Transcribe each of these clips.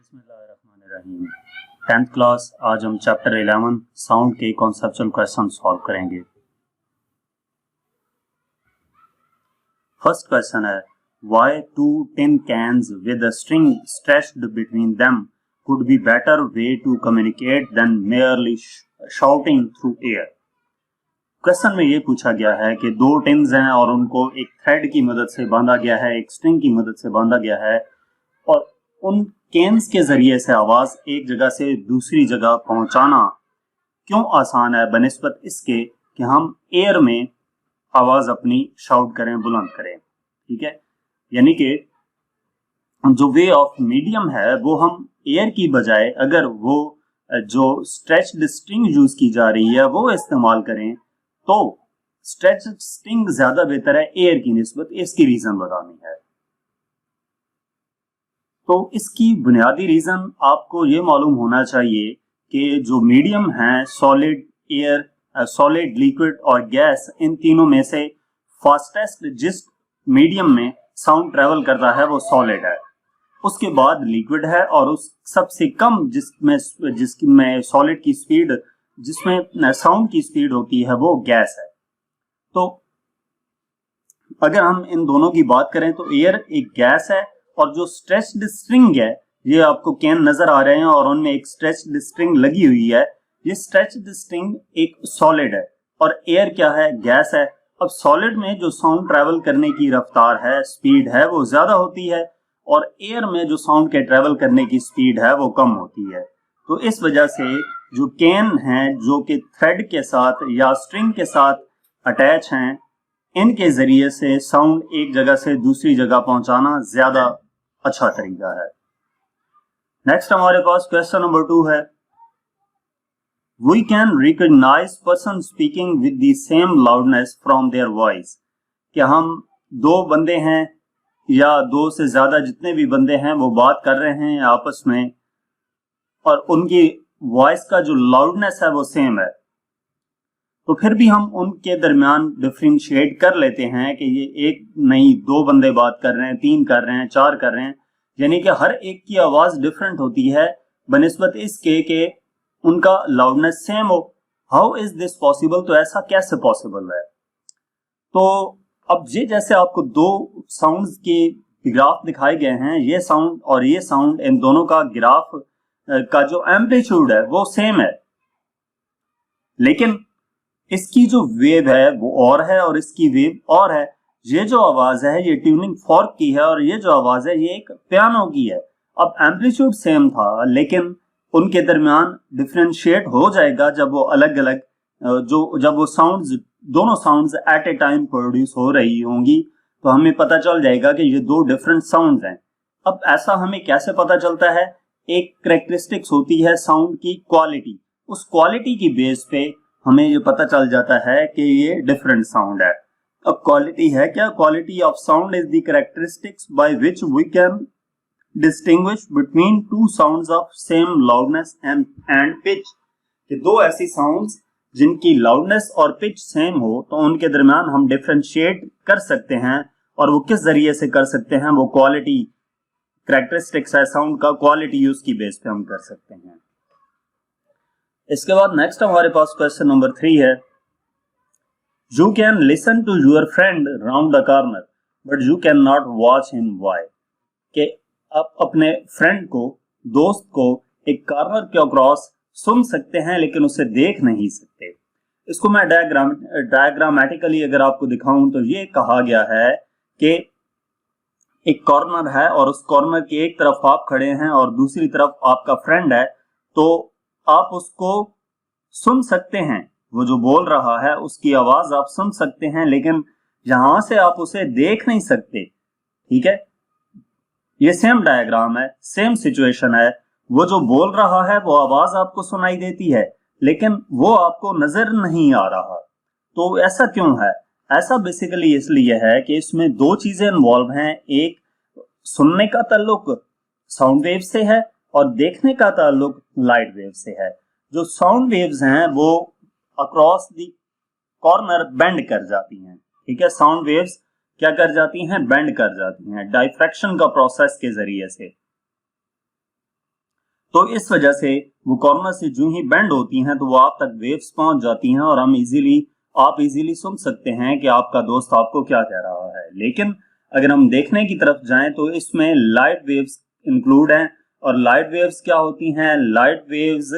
बिस्मिल्लाहिर्रहमानिर्रहीम। 10th class, आज हम चैप्टर 11 साउंड के कॉन्सेप्चुअल क्वेश्चन सॉल्व करेंगे। फर्स्ट क्वेश्चन है, why two tin cans with a string stretched between them could be better way to communicate than merely shouting through air. Question में ये पूछा गया है कि दो टिन्स हैं और उनको एक थ्रेड की मदद से बांधा गया है, एक स्ट्रिंग की मदद से बांधा गया है, और उन कैन्स के जरिए से आवाज एक जगह से दूसरी जगह पहुंचाना क्यों आसान है बनिस्बत इसके कि हम एयर में आवाज अपनी शाउट करें, बुलंद करें। ठीक है, यानी कि जो वे ऑफ मीडियम है वो हम एयर की बजाय अगर वो जो स्ट्रेच्ड स्ट्रिंग यूज की जा रही है वो इस्तेमाल करें तो स्ट्रेच्ड स्ट्रिंग ज्यादा बेहतर है एयर की निस्बत। इसकी रीजन बतानी है। तो इसकी बुनियादी रीजन आपको ये मालूम होना चाहिए कि जो मीडियम है, सॉलिड, एयर, सॉलिड, लिक्विड और गैस, इन तीनों में से फास्टेस्ट जिस मीडियम में साउंड ट्रेवल करता है वो सॉलिड है, उसके बाद लिक्विड है, और उस सबसे कम जिसमें सॉलिड की स्पीड, जिसमें साउंड की स्पीड होती है वो गैस है। तो अगर हम इन दोनों की बात करें तो एयर एक गैस है और जो स्ट्रेच्ड स्ट्रिंग है, ये आपको कैन नजर आ रहे हैं और उनमें एक स्ट्रेच्ड स्ट्रिंग लगी हुई है, ये स्ट्रेच्ड स्ट्रिंग एक सॉलिड है और एयर क्या है, गैस है। अब सॉलिड में जो साउंड ट्रेवल करने की रफ्तार है, स्पीड है, वो ज्यादा होती है, और एयर में जो साउंड के ट्रेवल करने की स्पीड है वो कम होती है। तो इस वजह से जो कैन है जो कि थ्रेड के साथ या स्ट्रिंग के साथ अटैच हैं, इनके जरिए से साउंड एक जगह से दूसरी जगह पहुंचाना ज्यादा अच्छा तरीका है। नेक्स्ट हमारे पास क्वेश्चन नंबर 2 है, we can recognise person speaking with the same loudness from their voice. क्या हम दो बंदे हैं या दो से ज्यादा जितने भी बंदे हैं वो बात कर रहे हैं आपस में और उनकी वॉइस का जो लाउडनेस है वो सेम है, तो फिर भी हम उनके दरमियान डिफरेंशिएट कर लेते हैं कि ये एक नहीं, दो बंदे बात कर रहे हैं, तीन कर रहे हैं, चार कर रहे हैं, यानी कि हर एक की आवाज डिफरेंट होती है बनिस्बत इसके कि उनका लाउडनेस सेम हो। How is this possible? तो ऐसा कैसे पॉसिबल है? तो अब ये जैसे आपको दो साउंड्स के ग्राफ दिखाए गए हैं, ये साउंड और ये साउंड, इन दोनों का ग्राफ का जो एम्पलीट्यूड है वो सेम है, लेकिन इसकी जो वेव है वो और है और इसकी वेव और है। ये जो आवाज है ये ट्यूनिंग फॉर्क की है और ये जो आवाज है ये एक पियानो की है। अब एम्पलीट्यूड सेम था लेकिन उनके दरमियान डिफरेंशिएट हो जाएगा जब वो अलग अलग जब वो साउंड्स, दोनों sounds at a time produce हो रही होंगी, तो हमें पता चल जाएगा कि ये दो डिफरेंट साउंड्स हैं। अब ऐसा हमें कैसे पता चलता है? एक कैरेक्टरिस्टिक्स होती है साउंड की क्वालिटी, उस क्वालिटी की बेस पे हमें ये पता चल जाता है कि ये डिफरेंट साउंड है। अब क्वालिटी है क्या? Quality of sound is the characteristics by which we can distinguish between two sounds of same loudness and pitch. कि दो ऐसी साउंड्स जिनकी लाउडनेस और पिच सेम हो तो उनके दरमियान हम डिफरेंशिएट कर सकते हैं, और वो किस जरिए से कर सकते हैं? वो क्वालिटी, कैरेक्टरिस्टिक्स है साउंड का, क्वालिटी उसकी बेस पे हम कर सकते हैं। इसके बाद नेक्स्ट हमारे पास क्वेश्चन नंबर 3 है, you can listen to your friend round the corner but you can not watch him why. कि आप अपने फ्रेंड को, दोस्त को एक कॉर्नर के अक्रॉस सुन सकते हैं लेकिन उसे देख नहीं सकते। इसको मैं डायग्रामेटिकली अगर आपको दिखाऊं तो ये कहा गया है कि एक कॉर्नर है और उस कॉर्नर की एक तरफ आप खड़े हैं और दूसरी तरफ आपका फ्रेंड है, तो आप उसको सुन सकते हैं, वो जो बोल रहा है उसकी आवाज आप सुन सकते हैं, लेकिन यहां से आप उसे देख नहीं सकते। ठीक है, ये सेम डायग्राम है, सेम सिचुएशन है। वो जो बोल रहा है वो आवाज आपको सुनाई देती है लेकिन वो आपको नजर नहीं आ रहा। तो ऐसा क्यों है? ऐसा बेसिकली इसलिए है कि इसमें दो चीजें इन्वॉल्व हैं। एक, सुनने का ताल्लुक साउंड वेव से है और देखने का ताल्लुक लाइट वेव से है। जो साउंड वेव्स हैं वो अक्रॉस द कॉर्नर बेंड कर जाती हैं। ठीक है, साउंड वेव्स क्या कर जाती हैं? बेंड कर जाती हैं, डाइफ्रैक्शन का प्रोसेस के जरिए से। तो इस वजह से वो कॉर्नर से जो ही बेंड होती हैं तो वो आप तक वेव्स पहुंच जाती हैं और आप इजीली सुन सकते हैं कि आपका दोस्त आपको क्या कह रहा है। लेकिन अगर हम देखने की तरफ जाएं तो इसमें लाइट वेव्स इंक्लूड हैं, और लाइट वेव्स क्या होती हैं? लाइट वेव्स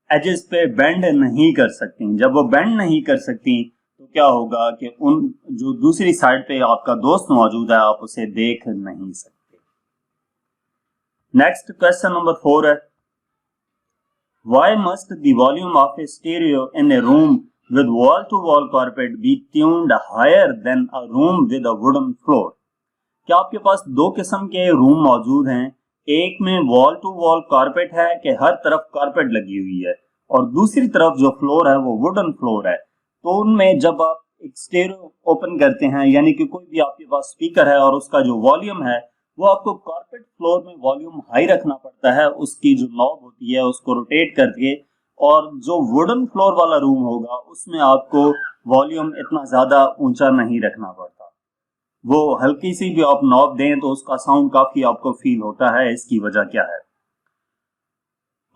एजेस पे बेंड नहीं कर सकती। जब वो बेंड नहीं कर सकती तो क्या होगा कि उन जो दूसरी साइड पे आपका दोस्त मौजूद है आप उसे देख नहीं सकते। नेक्स्ट क्वेश्चन नंबर 4 है, Why must the volume of a stereo in a room with wall-to-wall carpet be tuned higher than a room with a wooden floor? क्या आपके पास दो किस्म के रूम मौजूद हैं, एक में वॉल टू वॉल कारपेट है कि हर तरफ कारपेट लगी हुई है, और दूसरी तरफ जो फ्लोर है वो वुडन फ्लोर है। तो उनमें जब आप एक स्टेरियो ओपन करते हैं, यानी कि कोई भी आपके पास स्पीकर है और उसका जो वॉल्यूम है वो आपको कारपेट फ्लोर में वॉल्यूम हाई रखना पड़ता है, उसकी जो नॉब होती है उसको रोटेट करके, और जो वुडन फ्लोर वाला रूम होगा उसमें आपको वॉल्यूम इतना ज्यादा ऊंचा नहीं रखना पड़ता। वो हल्की सी भी आप नॉब दें तो उसका साउंड काफी आपको फील होता है। इसकी वजह क्या है?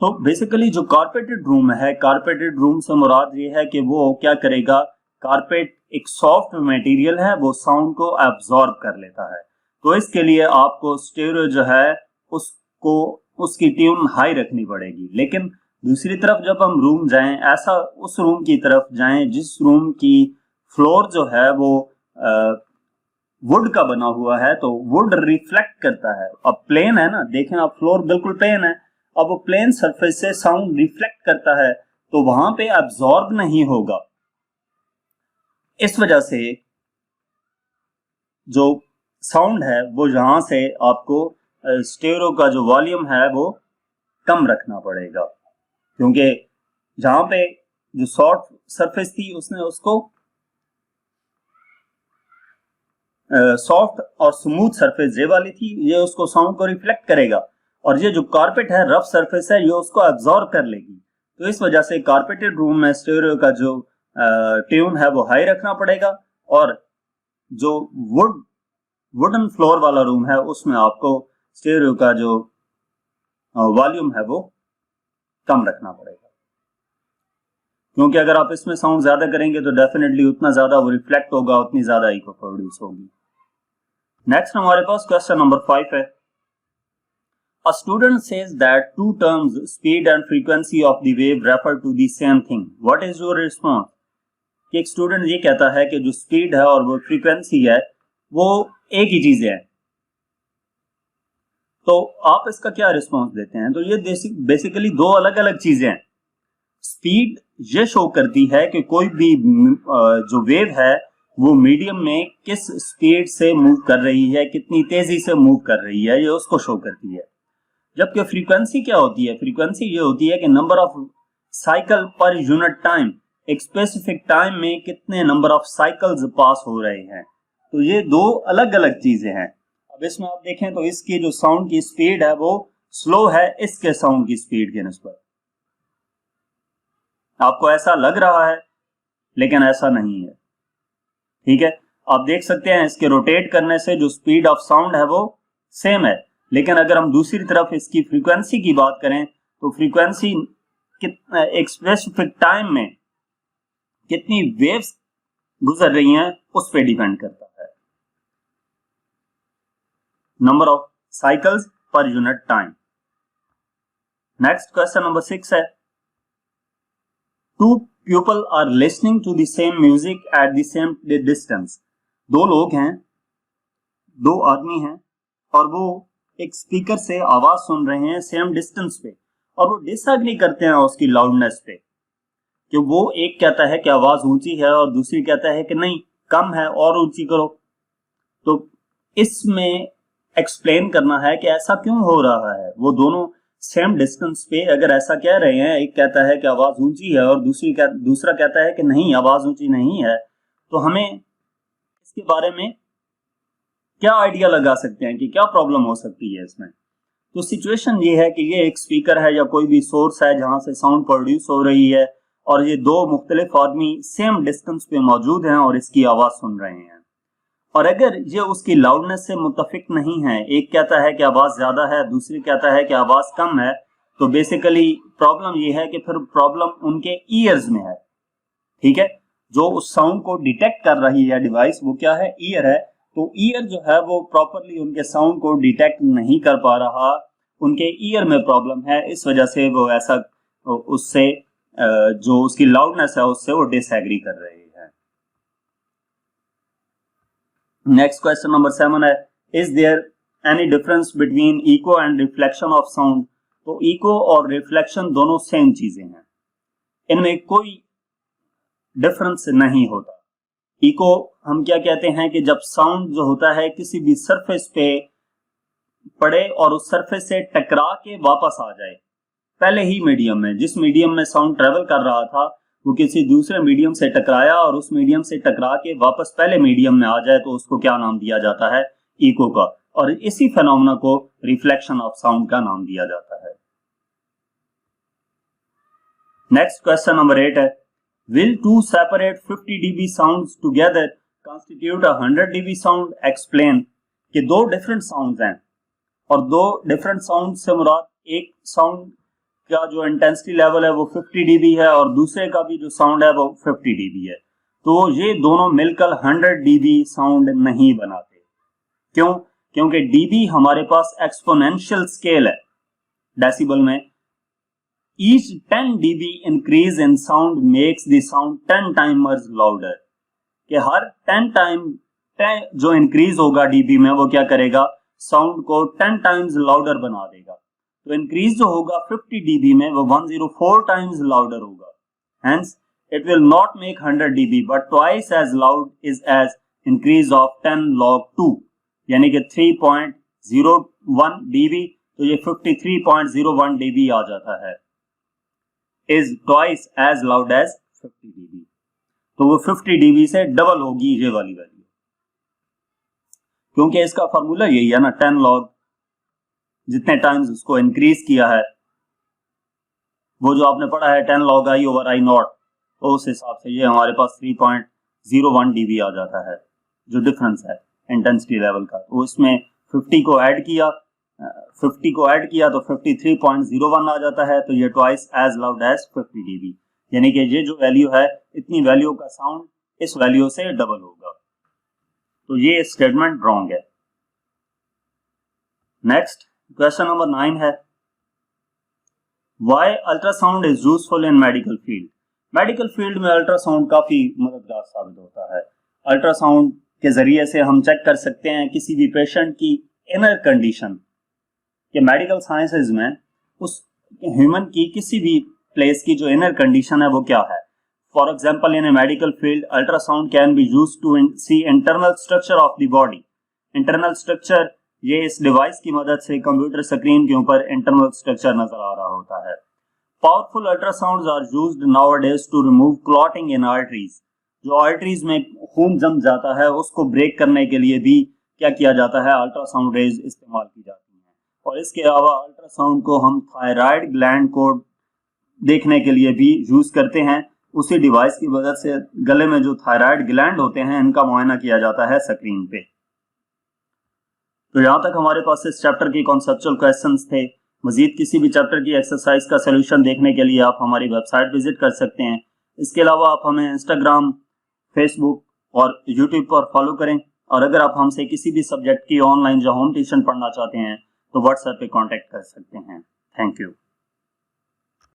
तो बेसिकली जो कारपेटेड रूम है, कारपेटेड रूम से मुराद ये है कि वो क्या करेगा, कारपेट एक सॉफ्ट मटेरियल है, वो साउंड को एब्जॉर्ब कर लेता है। तो इसके लिए आपको स्टेरियो जो है उसको उसकी ट्यून हाई रखनी पड़ेगी। लेकिन दूसरी तरफ जब हम रूम जाएं, ऐसा उस रूम की तरफ जाएं जिस रूम की फ्लोर जो है वो वुड का बना हुआ है, तो वुड रिफ्लेक्ट करता है। अब प्लेन है ना, देखें आप, फ्लोर बिल्कुल प्लेन है, अब वो प्लेन सरफेस से साउंड रिफ्लेक्ट करता है तो वहां पे एब्जॉर्ब नहीं होगा। इस वजह से जो साउंड है वो यहां से आपको स्टेरियो का जो वॉल्यूम है वो कम रखना पड़ेगा, क्योंकि जहां पे जो सॉफ्ट सरफेस थी उसने उसको सॉफ्ट और स्मूथ सरफेस ये वाली थी, ये उसको साउंड को रिफ्लेक्ट करेगा, और ये जो कारपेट है रफ सरफेस है ये उसको एब्जॉर्ब कर लेगी। तो इस वजह से कारपेटेड रूम में स्टेरियो का जो ट्यून है वो हाई रखना पड़ेगा, और जो वुडन फ्लोर वाला रूम है उसमें आपको स्टेरियो का जो वॉल्यूम है वो कम रखना पड़ेगा, क्योंकि अगर आप इसमें साउंड ज्यादा करेंगे तो डेफिनेटली उतना ज्यादा वो रिफ्लेक्ट होगा, उतनी ज्यादा इको प्रोड्यूस होगी। नेक्स्ट हमारे पास क्वेश्चन नंबर 5 है, A student says that two terms, speed and frequency of the wave, refer to the same thing. What is your response? कि एक स्टूडेंट ये कहता है कि जो स्पीड है और वो फ्रीक्वेंसी है वो एक ही चीजें हैं, तो आप इसका क्या रिस्पॉन्स देते हैं? तो ये बेसिकली दो अलग अलग चीजें हैं। स्पीड ये शो करती है कि कोई भी जो वेव है वो मीडियम में किस स्पीड से मूव कर रही है, कितनी तेजी से मूव कर रही है, ये उसको शो करती है। जबकि फ्रीक्वेंसी क्या होती है? फ्रीक्वेंसी ये होती है कि नंबर ऑफ साइकिल पर यूनिट टाइम, एक स्पेसिफिक टाइम में कितने नंबर ऑफ साइकिल्स पास हो रहे हैं। तो ये दो अलग अलग चीजें हैं। अब इसमें आप देखें तो इसकी जो साउंड की स्पीड है वो स्लो है इसके साउंड की स्पीड के निस्बत। आपको ऐसा लग रहा है लेकिन ऐसा नहीं है, ठीक है। आप देख सकते हैं इसके रोटेट करने से जो स्पीड ऑफ साउंड है वो सेम है, लेकिन अगर हम दूसरी तरफ इसकी फ्रीक्वेंसी की बात करें तो फ्रीक्वेंसी एक स्पेसिफिक टाइम में कितनी वेव्स गुजर रही हैं उस पर डिपेंड करता है, number of cycles per unit time. Next question number 6 है, two people are listening to the same music at the same distance. दो लोग हैं, दो आदमी हैं, और वो एक स्पीकर से आवाज सुन रहे हैं सेम डिस्टेंस पे, और वो डिसएग्री करते हैं उसकी लाउडनेस पे, कि वो एक कहता है कि आवाज ऊंची है और दूसरी कहता है कि नहीं कम है और ऊंची करो। तो इसमें एक्सप्लेन करना है कि ऐसा क्यों हो रहा है। वो दोनों सेम डिस्टेंस पे अगर ऐसा कह रहे हैं, एक कहता है कि आवाज ऊंची है और दूसरा कहता है कि नहीं आवाज ऊंची नहीं है, तो हमें इसके बारे में क्या आइडिया लगा सकते हैं कि क्या प्रॉब्लम हो सकती है इसमें। तो सिचुएशन ये है कि ये एक स्पीकर है या कोई भी सोर्स है जहां से साउंड प्रोड्यूस हो रही है, और ये दो मुख्तलिफ आदमी सेम डिस्टेंस पे मौजूद हैं और इसकी आवाज सुन रहे हैं। और अगर ये उसकी लाउडनेस से मुत्तफिक नहीं है, एक कहता है कि आवाज ज्यादा है, दूसरी कहता है कि आवाज कम है, तो बेसिकली प्रॉब्लम ये है कि फिर प्रॉब्लम उनके ईयर्स में है, ठीक है। जो उस साउंड को डिटेक्ट कर रही है डिवाइस, वो क्या है, ईयर है। तो ईयर जो है वो प्रॉपरली उनके साउंड को डिटेक्ट नहीं कर पा रहा, उनके ईयर में प्रॉब्लम है, इस वजह से वो ऐसा उससे जो उसकी लाउडनेस है उससे वो डिसएग्री कर रहे हैं। नेक्स्ट क्वेश्चन नंबर 7 है, is there any difference between echo and reflection of sound. तो इको और रिफ्लेक्शन दोनों सेम चीजें हैं, इनमें कोई डिफरेंस नहीं होता। इको हम क्या कहते हैं कि जब साउंड जो होता है किसी भी सरफेस पे पड़े और उस सरफेस से टकरा के वापस आ जाए, पहले ही मीडियम में, जिस मीडियम में साउंड ट्रेवल कर रहा था वो किसी दूसरे मीडियम से टकराया और उस मीडियम से टकरा के वापस पहले मीडियम में आ जाए, तो उसको क्या नाम दिया जाता है, इको का। और इसी फेनोमेना को रिफ्लेक्शन ऑफ साउंड का नाम दिया जाता है। नेक्स्ट क्वेश्चन नंबर 8 है, will two separate 50 dB sounds together constitute a 100 dB sound? explain। कि दो डिफरेंट साउंड्स हैं और दो डिफरेंट साउंड से मुराद एक साउंड का जो इंटेंसिटी लेवल है वो 50 dB है और दूसरे का भी जो साउंड है वो 50 dB है, तो ये दोनों मिलकर 100 dB साउंड नहीं बनाते। क्यों? क्योंकि dB हमारे पास एक्सपोनेंशियल स्केल है डेसिबल में। Each 10 dB increase in sound makes the sound 10 times louder। कि हर 10 टाइम जो इंक्रीज होगा dB में वो क्या करेगा, साउंड को 10 टाइम्स लाउडर बना देगा। तो इंक्रीज जो होगा 50 dB में वो 104 टाइम्स लाउडर होगा। Hence it will not make 100 dB but twice as loud is as increase of 10 log 2, यानी कि 3.01 dB, तो ये 53.01 dB आ जाता है, is twice as loud as 50 dB। तो वो 50 dB से डबल होगी ये वाली वैल्यू, क्योंकि इसका फॉर्मूला यही है ना, 10 log, जितने टाइम्स उसको इंक्रीज किया है, वो जो आपने पढ़ा है 10 log i over i not, तो उस हिसाब से ये हमारे पास 3.01 dB आ जाता है, जो डिफरेंस है इंटेंसिटी लेवल का। तो इसमें 50 को ऐड किया तो 53.01 आ जाता है, तो ये twice as loud as 50 dB, यानी कि ये जो वैल्यू है, इतनी वैल्यू का साउंड इस वैल्यू से डबल होगा। तो ये स्टेटमेंट रॉन्ग है। नेक्स्ट क्वेश्चन नंबर 9 है, why ultrasound is useful in medical field. Medical field में अल्ट्रासाउंड काफी मददगार साबित होता है। अल्ट्रासाउंड के जरिए से हम चेक कर सकते हैं किसी भी पेशेंट की इनर कंडीशन, कि मेडिकल साइंसेज में उस ह्यूमन की किसी भी प्लेस की जो इनर कंडीशन है वो क्या है। For example in a medical field ultrasound can be used to see internal structure of the body. Internal structure, ये इस डिवाइस की मदद से कंप्यूटर स्क्रीन के ऊपर इंटरनल स्ट्रक्चर नजर आ रहा होता है। Powerful ultrasounds are used nowadays to remove clotting in arteries. जो आर्टरीज में खून जम जाता है उसको ब्रेक करने के लिए भी क्या किया जाता है, अल्ट्रासाउंड रेज इस्तेमाल की जाती है। और इसके अलावा अल्ट्रासाउंड को हम थायराइड ग्लैंड को देखने के लिए भी यूज करते हैं। उसी डिवाइस की मदद से गले में जो थायराइड ग्लैंड होते हैं इनका मुआयना किया जाता है स्क्रीन पे। तो यहाँ तक हमारे पास इस चैप्टर की कॉन्सेप्चुअल क्वेश्चंस थे। मजीद किसी भी चैप्टर की एक्सरसाइज का सोल्यूशन देखने के लिए आप हमारी वेबसाइट विजिट कर सकते हैं। इसके अलावा आप हमें इंस्टाग्राम, फेसबुक और यूट्यूब पर फॉलो करें। और अगर आप हमसे किसी भी सब्जेक्ट की ऑनलाइन या होम ट्यूशन पढ़ना चाहते हैं तो व्हाट्सएप पे कांटेक्ट कर सकते हैं। Thank you.